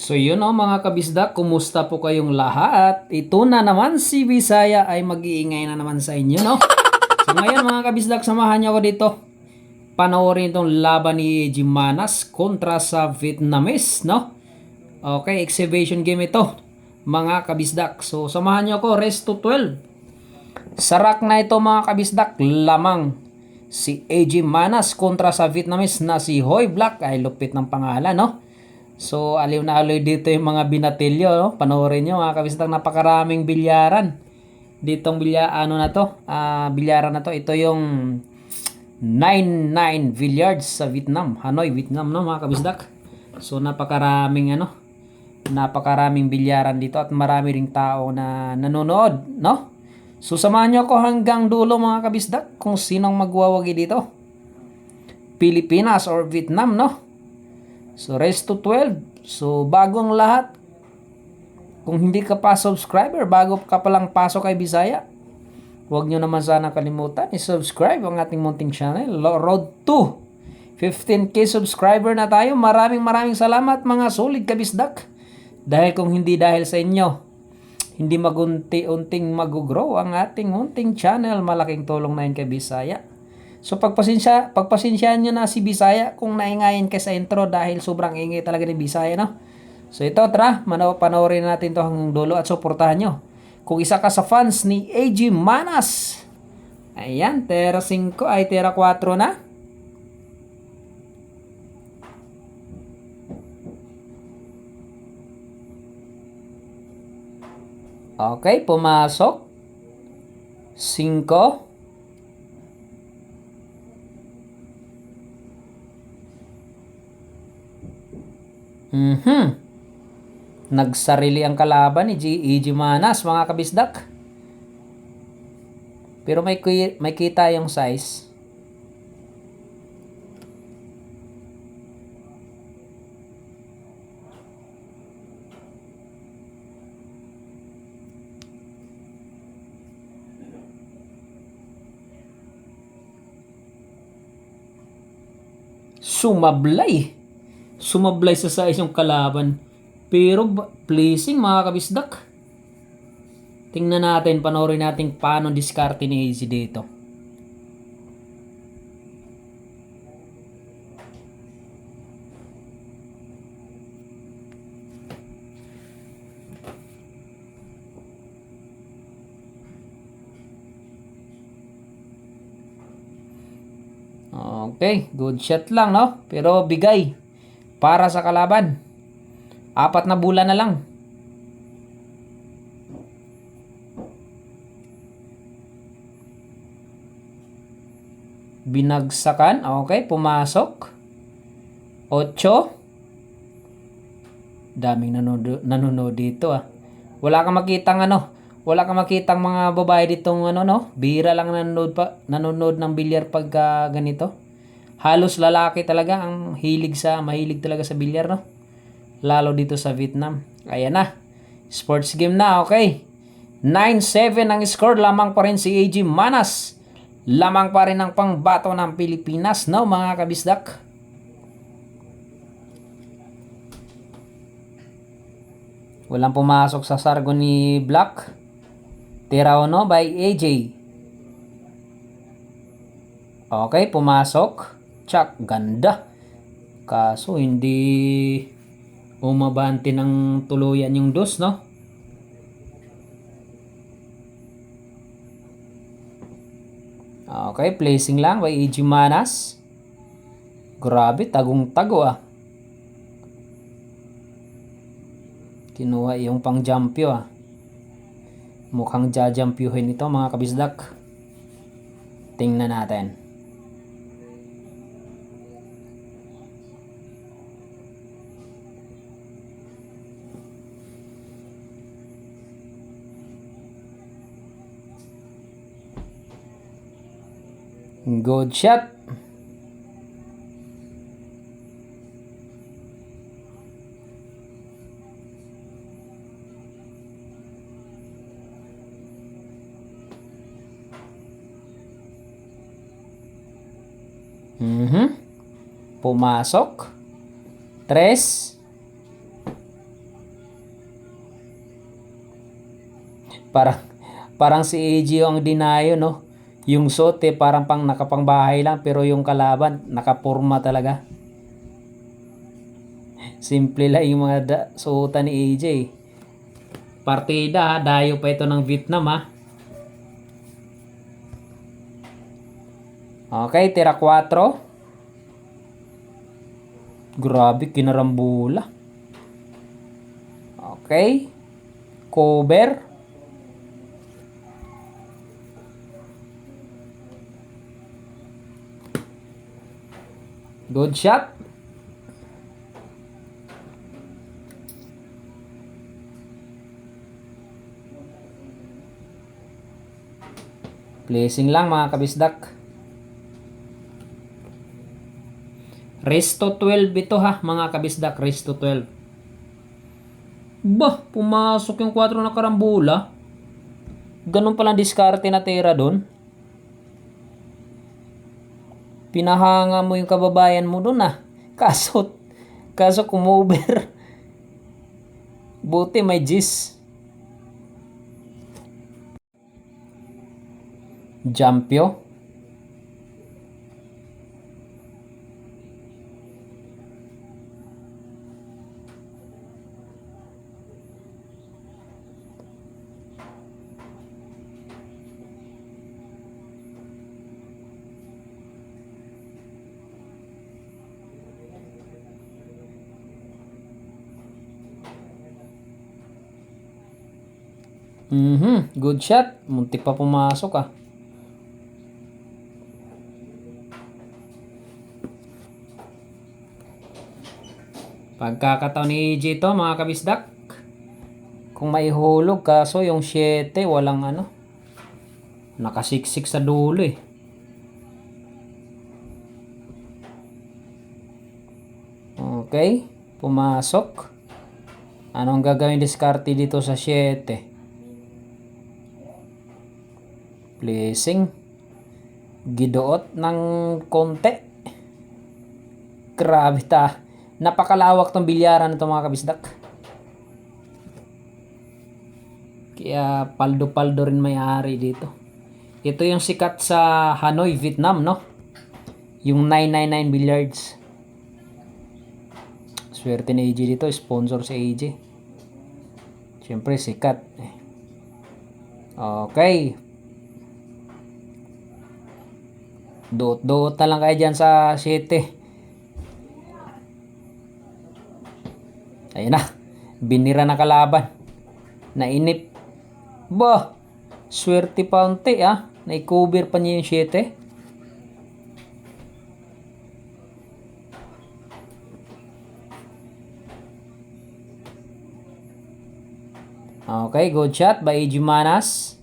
So yun o mga kabisdak, kumusta po kayong lahat? Ito na naman si Bisaya ay mag-iingay na naman sa inyo, no? So ngayon mga kabisdak, samahan niyo ako dito. Panoorin itong laban ni Jimanas kontra sa Vietnamese, no? Okay, exhibition game ito, mga kabisdak. So samahan niyo ako, rest to 12. Sarak na ito mga kabisdak, lamang si AJ Manas kontra sa Vietnamese na si Hoy Black. Ay lupit ng pangalan, no? So, aliw na aliw dito yung mga binatilyo, no? Panoorin nyo mga kabisdak, napakaraming bilyaran. Ditong bilyaran na to. Ito yung 99 Billiards sa Vietnam, Hanoi, Vietnam, no mga kabisdak. So, napakaraming bilyaran dito at marami ring tao na nanonood, no? So, samahan nyo ako hanggang dulo mga kabisdak kung sinong magwawagi dito. Pilipinas or Vietnam, no? So, rest to 12. So, bago ang lahat, kung hindi ka pa subscriber, bago ka palang pasok kay Bisaya, huwag nyo naman sana kalimutan i-subscribe ang ating munting channel. Road to 15k subscriber na tayo. Maraming salamat mga solid kabisdak. Dahil kung hindi dahil sa inyo, hindi magunti-unting mag-grow ang ating munting channel. Malaking tulong na yun kay Bisaya. So pagpasensyaan nyo na si Bisaya kung naingayin ka sa intro dahil sobrang ingay talaga ni Bisaya, no? So ito, tara, panoorin natin to hanggang dulo at suportahan nyo. Kung isa ka sa fans ni AJ Manas, ayan, Tera 5 ay Tera 4 na. Okay, pumasok. 5. Nagsarili ang kalaban ni AJ Manas mga kabisdak. Pero may kita yung size. Sumablay sa size yung kalaban. Pero pleasing mga kabisdak. Tingnan natin, panoorin natin paano diskarte ni AJ dito. Okay, good shot lang, no? Pero bigay para sa kalaban. 4 na bulan na lang. Binagsakan. Okay, pumasok. 8. Daming nanonood dito, ah. Wala kang makitang mga babae ditong no? Bira lang nanonood ng bilyar pagka ganito. Halos lalaki talaga ang mahilig talaga sa bilyar, no? Lalo dito sa Vietnam. Ayan na. Sports game na, okay. 9-7 ang score. Lamang pa rin si AJ Manas. Lamang pa rin ang pangbato ng Pilipinas, no mga kabisdak? Walang pumasok sa sargo ni Black. Tira no by AJ. Okay, pumasok. Tsak, ganda. Kaso hindi umabante ng tuluyan yung dos, no? Okay, placing lang by AJ Manas. Grabe, tagong-tago, ah. Kinuha yung pang-jumpyo, ah. Mukhang jajampyuhin ito mga kabisdak. Tingnan natin. Good shot. Pumasok. 3. Parang, parang si AJ ang dinayo, no? Yung Sote parang pang nakapangbahay lang, pero yung kalaban nakapurma talaga. Simple lang yung mga suotan ni AJ. Partida ha, dayo pa ito ng Vietnam ha. Okay, tira 4. Grabe, kinarambula. Okay. Cover. Good shot. Placing lang mga kabisdak. Resto 12 ito ha mga kabisdak. Resto 12. Bah, pumasok yung 4 na karambula. Ganun palang diskarte na tira doon. Pinahanga mo yung kababayan mo doon ah. Kaso kumover. Buti may G's. Jampyo. Good shot. Muntik pa pumasok ah. Pagkakataon ni AJ to mga kabisdak. Kung maihulog kaso yung 7 walang ano. Nakasiksik sa dulo eh. Okay. Pumasok. Anong gagawin diskarte dito sa 7? Placing. Gidoot ng konti. Grabe ta. Napakalawak tong bilyaran nito mga kabisdak. Kaya paldo-paldo rin may-ari dito. Ito yung sikat sa Hanoi, Vietnam, no? Yung 999 Billiards. Swerte ni AJ dito. Sponsor si AJ. Siyempre, sikat. Okay. Doot-doot na lang kayo dyan sa 7. Ayun na. Binira na kalaban. Nainip. Bah! Swerte pa unti ah. Naikover pa niya yung 7. Okay, good shot by AJ Manas.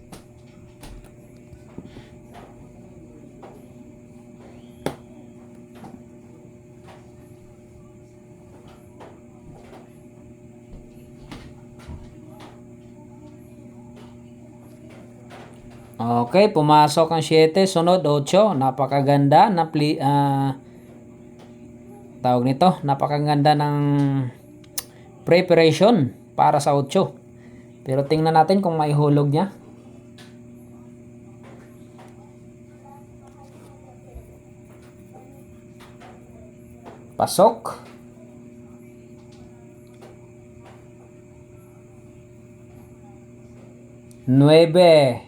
Okay, pumasok ang 7, sunod 8. Napakaganda na tawag nito, napakaganda ng preparation para sa 8. Pero tingnan natin kung maihulog niya. Pasok. Nuebe.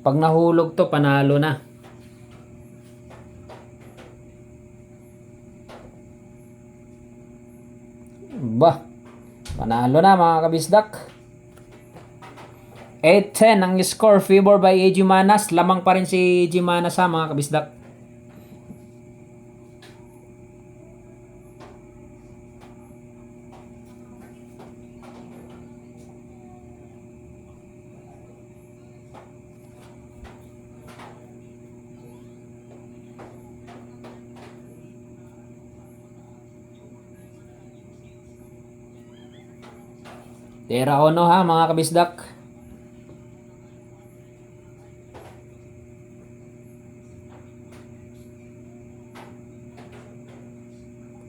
Pag nahulog to, panalo na. Bah, panalo na mga kabisdak. 8-10 ang score, favor by AJ Manas. Lamang pa rin si AJ Manas ha mga kabisdak. Tera ono ha mga kabisdak.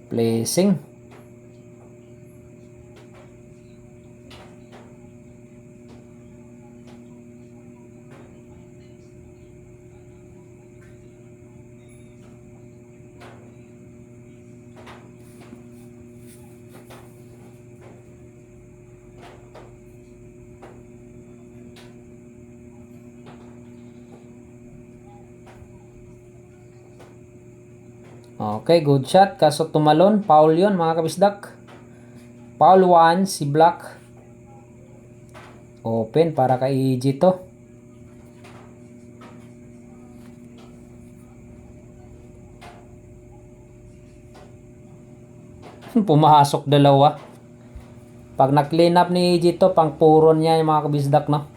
Placing. Okay, good shot. Kaso tumalon. Foul yun mga kabisdak. Foul 1 si Black. Open para kay EG to. Pumasok dalawa. Pag na-clean up ni EG to, pang puron niya yung mga kabisdak, no?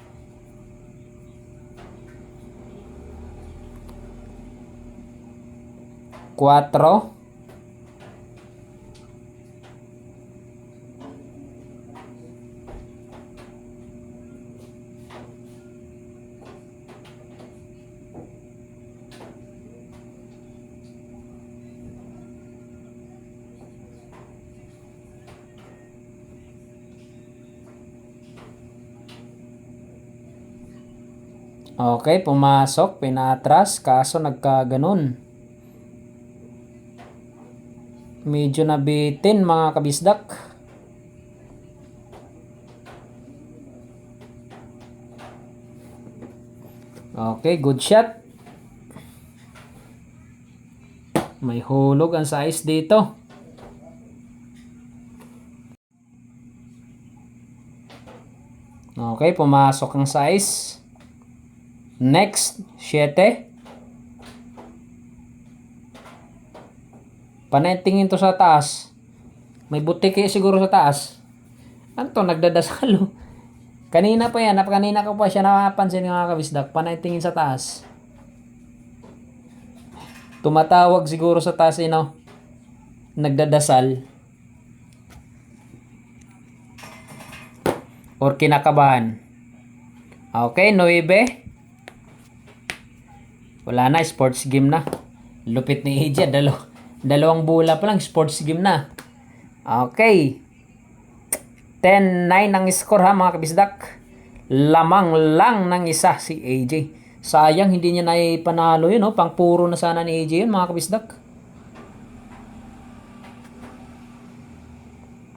Cuatro. Okay, pumasok, pinatras, kaso nagkaganon. Medyo nabitin mga kabisdak. Okay, good shot. May hulog ang size dito. Okay, pumasok ang size. Next, 7. Panay-tingin to sa taas. May butiki siguro sa taas. Ano to, nagdadasalo. Kanina pa yan, kanina ko pa siya napansin mga kabisdak. Panay-tingin sa taas. Tumatawag siguro sa taas, nagdadasal. Or kinakabahan. Okay, 9. Wala na, sports game na. Lupit ni EJ, dalawang bola pa lang, sports game na. Okay. 10-9 ang score ha mga kabisdak. Lamang lang ng isa si AJ. Sayang hindi niya naipanalo yun, no? Pang puro na sana ni AJ yun mga kabisdak.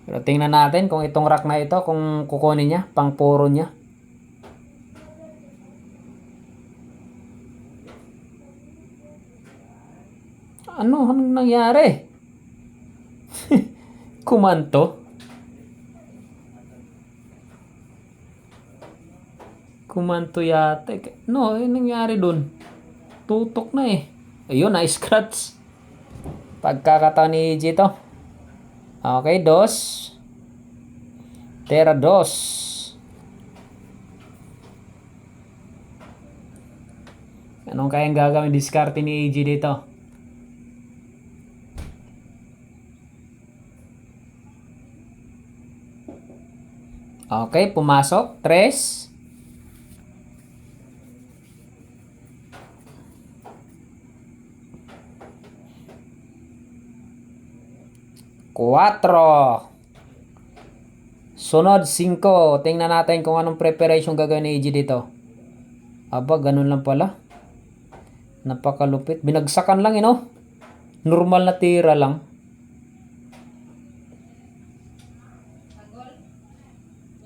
Pero tingnan natin kung itong rack na ito, kung kukunin niya, pang puro niya. Anong nangyari? Kumanto? Kumanto yata. No, yung nangyari dun. Tutok na eh. Ayun, na-scratch. Pagkakataon ni EJ to. Okay, 2. Tera 2. Anong kayang gagawin diskarte ni EJ dito? Okay, pumasok. 3. 4. Sunod 5. Tingnan natin kung anong preparation gagawin ni EJ dito. Aba, ganun lang pala. Napakalupit. Binagsakan lang, Normal na tira lang.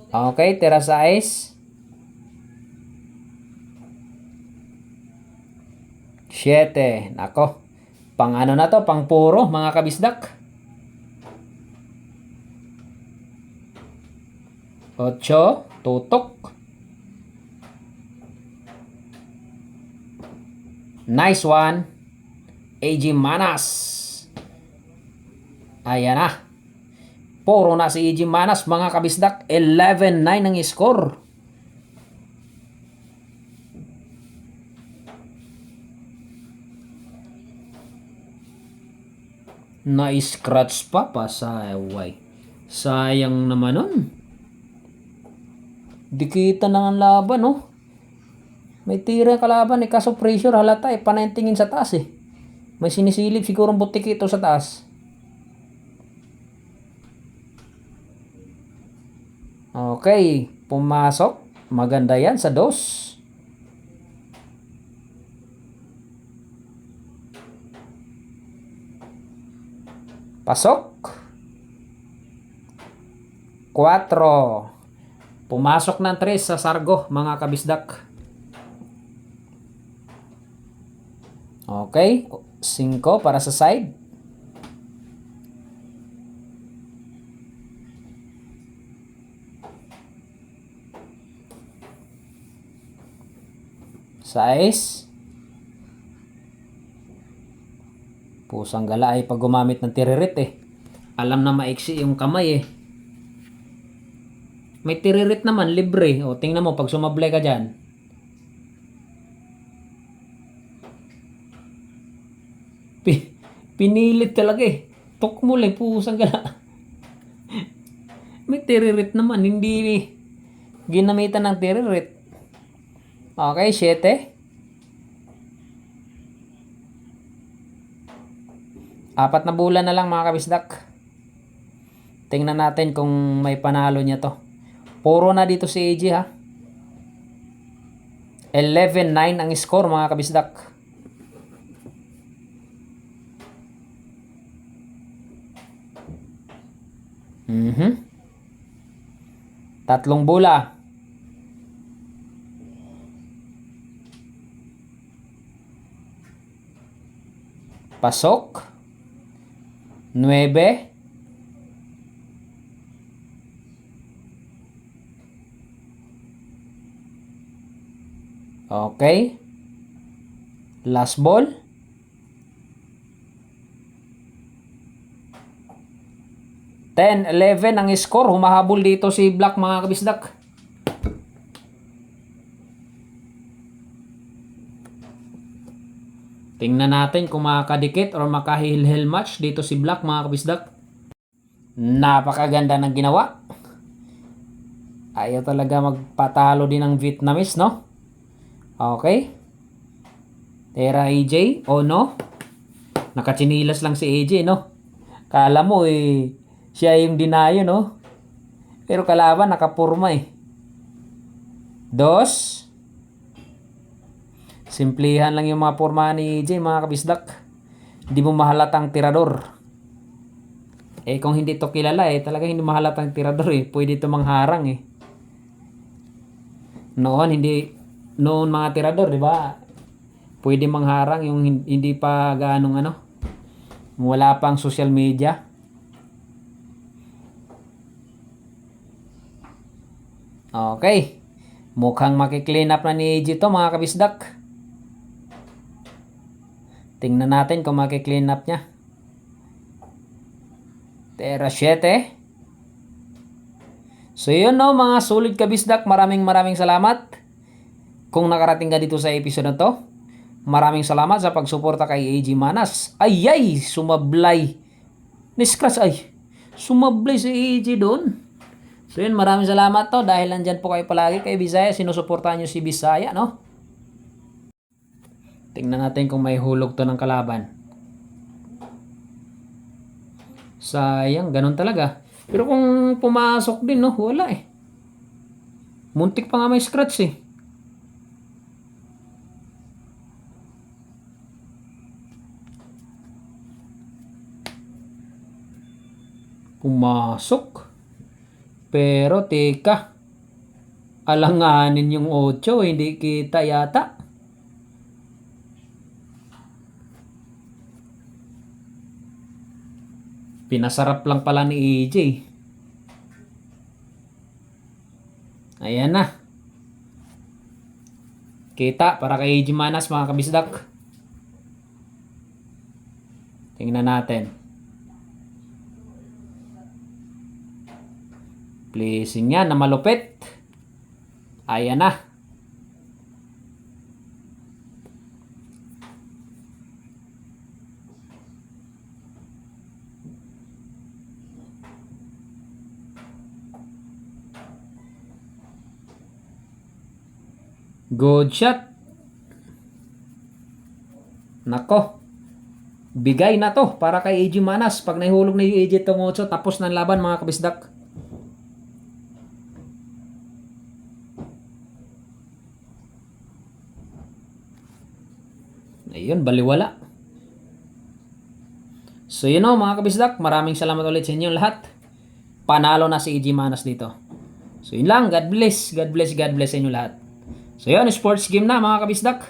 Okay, tira size. 7. Nako. Pang ano na to? Pang puro, mga kabisdak. 8. Tutok. Nice one. AJ Manas. Ayan na. Puro na si AJ Manas mga kabisdak. 11-9 ang score. Na-scratch pa pasaway. Sayang naman nun. Dikita na ang laban, May tira kalaban kaso pressure halata panay tingin sa taas May sinisilip siguro butiki ito sa taas. Okay, pumasok. Maganda yan sa 2. Pasok. 4. Pumasok ng 3 sa Sargo, mga kabisdak. Okay, 5 para sa side. Size. Pusang gala ay pag gumamit ng tiririt eh. Alam na maiksi yung kamay eh. May tiririt naman, libre. O, tingnan mo, pag sumablay ka dyan. Pinilit talaga eh. Tok mo lang, pusang gala. May tiririt naman, hindi ginamitan ng tiririt. Okay, 7. 4 na bulan na lang mga kabisdak. Tingnan natin kung may panalo niya to. Puro na dito si AJ ha. 11-9 ang score mga kabisdak. Tatlong bola. Pasok. 9. Okay. Last ball. 10-11 ang score. Humahabol dito si Black mga kabisdak. Tingnan natin kung makakadikit or makahilhil match dito si Black mga kabisdak. Napakaganda ng ginawa. Ayaw talaga magpatalo din ng Vietnamese, no? Okay. Tera AJ. Oh no. Nakachinilas lang si AJ, no? Kala mo eh, siya yung dinayo, no? Pero kalaban nakapurma eh. 2. Simplihan lang yung mga porma ni AJ mga kabisdak. Hindi mo mahalatang tirador. Eh kung hindi to kilala eh, talaga hindi mahalatang tirador eh. Pwede to mangharang eh. Noon mga tirador, di ba? Pwede mangharang yung hindi pa gaanong ano. Wala pang social media. Okay. Mukhang makiklean up na ni AJ to mga kabisdak. Tingnan natin kung makiklean up niya. Tera 7. So yun no mga solid kabisdak. Maraming salamat. Kung nakarating ka dito sa episode na to. Maraming salamat sa pagsuporta kay AJ Manas. Ay! Sumablay. Niscratch ay. Sumablay si AJ doon. So yun, maraming salamat to. Dahil nandyan po kayo palagi kay Bisaya. Sinusuportahan nyo si Bisaya, no? Tingnan natin kung may hulog to ng kalaban. Sayang, ganun talaga. Pero kung pumasok din, no? Wala eh. Muntik pa nga may scratch eh. Pumasok. Pero teka. Alanganin yung 8, hindi kita yata. Pinasarap lang pala ni AJ. Ayan na. Kita para kay AJ Manas mga kabisdak. Tingnan natin. Placing yan na malupit. Ayan na. Good shot. Nako. Bigay na to para kay AJ Manas. Pag nahihulog na yung AJ tong 8, tapos ng laban mga kabisdak. Ayun, baliwala. So yun o mga kabisdak. Maraming salamat ulit sa inyong lahat. Panalo na si AJ Manas dito. So yun lang. God bless. God bless. God bless sa inyo lahat. So yun, sports game na mga kabisdak.